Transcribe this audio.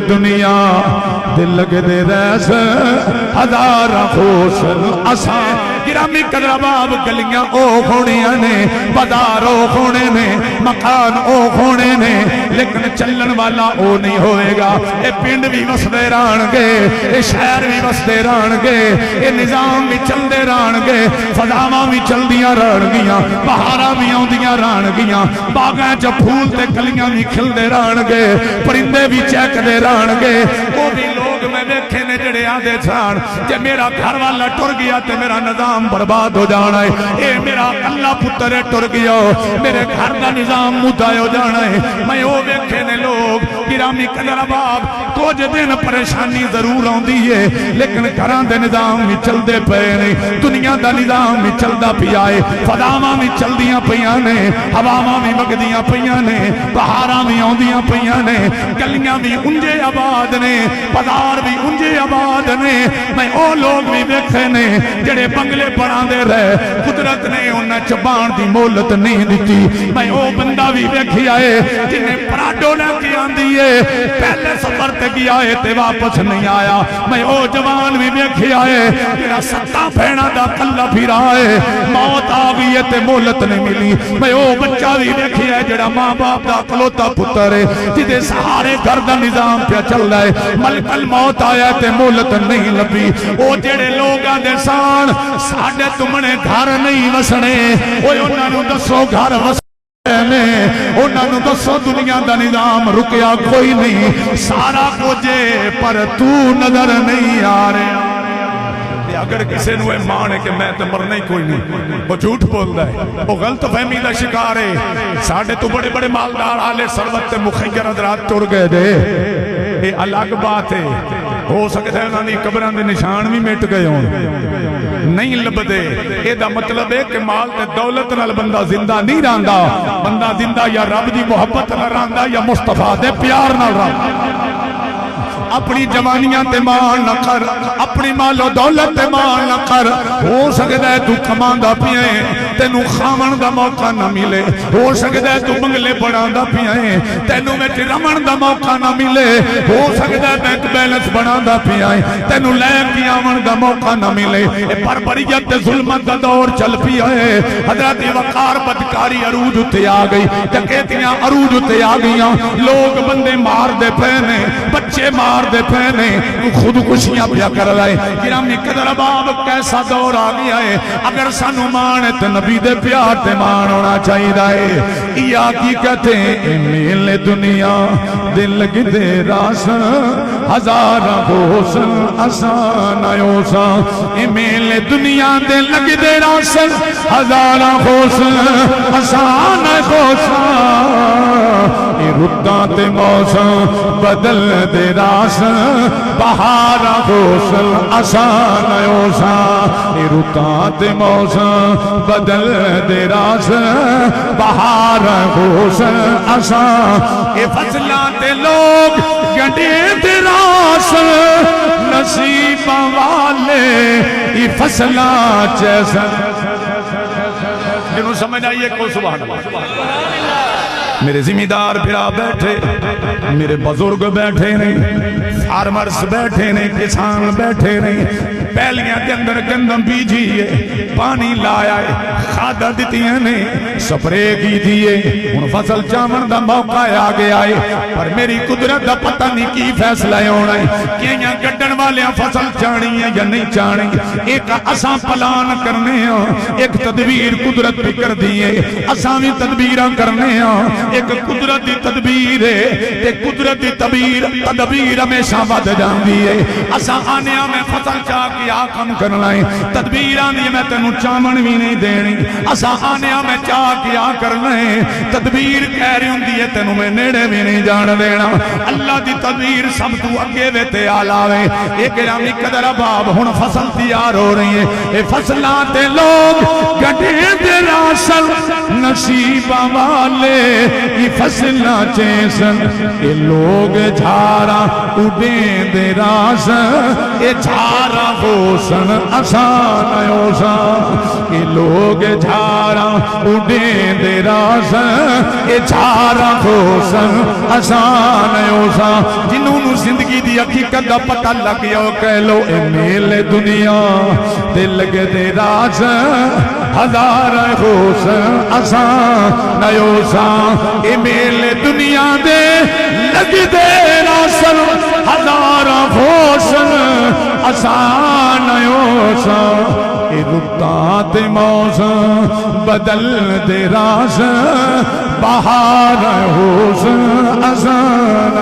दुनिया दिल लगदे रैस हजार खोसन असा गिरामी कदराबाब गलियां ओ खोनियां ने बाजार ओ खोने ने मकान ओ खोने ने लेकिन चलन वाला ओ नहीं होएगा। ये पिंड भी वसदे रहणगे, ये शहर भी वसदे रहणगे, ये निजाम भी चलते रहणगे, फजावां भी चलदियां रहणगियां, बहारां भी आउंदियां रहणगियां, बागां च फूल ते कलियां भी खिलदे रहणगे, परिंदे भी चहकदे रहणगे। वो भी लोग मैं वेखे ने जड़े आंदे सन जे मेरा घर वाला टुर गया ते मेरा निजाम बर्बाद हो जाना है, ये मेरा अल्लाह पुत्र टुर गया मेरे घर का निजाम मुद्दा हो जाना है। मैं वो वेखे ने लोग गिरामी कदराबाब कुछ दिन परेशानी जरूर आती है लेकिन घर के निजाम भी चलते पे ने, दुनिया का निजाम भी चलता पिया है, फदावां भी चलदियां पिया ने, हवावां भी वगदियां पिया ने, बहारां भी आउंदियां पिया ने, गलियां भी उंजे आबाद ने, बाजार भी उंजे आबाद ने। मैं वो लोग भी वेखे ने जेड़े बंगले बनाते रहे, कुदरत ने उन्हें चबाण की मोहलत नहीं दी। मैं वो बंदा भी वेखिया है जिन्हें पराडो लेके आंदी है, पहले सफर ते गया है ते वापस नहीं आया। मैं वो जवान भी वेखिया है जेड़ा 7 भैणा दा कल्ला फिरा है, मौत आ गई है ते मोहलत नहीं मिली। मैं वो बच्चा भी वेखिया है जेड़ा मां बाप दा इकलौता पुत्र है, जिदे सहारे घर दा निजाम पे चल रहा है, मलकल मौत आया ते मोहलत नहीं लभी। वो जेड़े लोग आंदे सान साडे तुमने घर नहीं वसने, उन्होंने दसो घर वस उन्होंने दसो दुनिया का निजाम रुकया कोई नहीं, सारा कुछ पर तू नजर नहीं आ रहा। अगर किसी ने मान है कि मैं तो मरना ही कोई नहीं, वो झूठ बोलता है, वो गलत फहमी का शिकार है। साढ़े तो बड़े बड़े मालदार आले सरबत मुखैर हजरात टुर गए दे, ये अलग बात है। हो सकता है उन्होंने कब्रां के निशान भी मिट गए हो नहीं लभदे। एदा मतलब है कि माल ते दौलत नाल बंदा जिंदा नहीं रहिंदा, बंदा जिंदा या रब की मुहब्बत नाल रहिंदा या मुस्तफा दे प्यार नाल रहिंदा। अपनी जवानियां ते मान न कर, अपनी मालो दौलत ते मान न कर। हो सकता है तू कमांदा पिया तेनू खावन का मौका न मिले, हो सकता है तू बंगले बनांदा पिया तेनू विच रमन का मौका न मिले, हो सकता है बैंक बैलेंस बनांदा पिया तेनू लैके आवन का मौका न मिले। पर बरियत ते जुल्मत का दौर चल पिया है। हजरत वकार बदकारी अरूज उत्ते आ गई, डकैतियां अरूज उत्ते आ गईयां, लोग बंदे मारदे पे ने, बच्चे मार दे पे ने, खुदकुशियां पिया कर रहे। गिरामी कदराबाब कैसा दौर आ गया है। अगर सानू मान है तो नबी दे प्यार ते मान होना चाहिए। या की कहते मेले दुनिया दिल लगदे रास हजार होसन आसान आयोसा, मेले दुनिया दिल लगदे रास हजार होसन आसान होसा। रुत्तां ते मौसम बदल दे रास बहार होसल आसान आयोसा, रुत्तां ते मौसम बदल दे रास बहार होसल आसान। ये फसलां ते लोग गंढे दे रास नसीब वाले ये फसलां जैसा। जिन्होंने समझ आइए को सुभान अल्लाह। मेरे जिम्मेदार फिरा बैठे, मेरे बुजुर्ग बैठे नहीं, फार्मर्स बैठे नहीं, किसान बैठे नहीं, पैलियां के अंदर गंदम बीजी है, पानी लाया है, खादा दितियां ने, स्प्रे की थी है, हुण फसल चावन का मौका आ गया है। पर मेरी कुदरत का पता नहीं की फैसला होना है कि गड्ढण वाले फसल चाणी है या नहीं चाणी। एक असां प्लान करने, एक तदबीर कुदरत भी कर दी है, असां भी तदबीर करने। एक कुदरत की तदबीर है ते कुदरत की तदबीर हमेशा वध जाती है। असां आने में फसल चाह के आ कम करना है, तदबीर आनी मैं तेनू चावण भी नहीं देनी। असां आने में चाह के आ करना है, तदबीर कह रही होंदी है तेनू मैं नेड़े भी नहीं जान देना। अल्लाह की तदबीर सब तू अगे वे ते आलावे। एक गिरामी कदराबाब हुण फसल तैयार हो रही है, ये फसलां ते लोग गड्ढे दे रासल नसीबा वाले फसला चेसन ये लोग झारा उडेंदे रास ये झारा होसन आसान होसा ये लोग झारा उडेंदे रास ये झारा होसन आसान होसा जिन्होंने जिंदगी दी हकीकत का पता लग गया कह लो ए मेले दुनिया दे लगदे रास हजार होसन आसान होसा ए मेले दुनिया दे लगदे रासन हजार होसन आसान होसा ए रुत्ता ते मौसम बदल दे रास बहार होसन आसान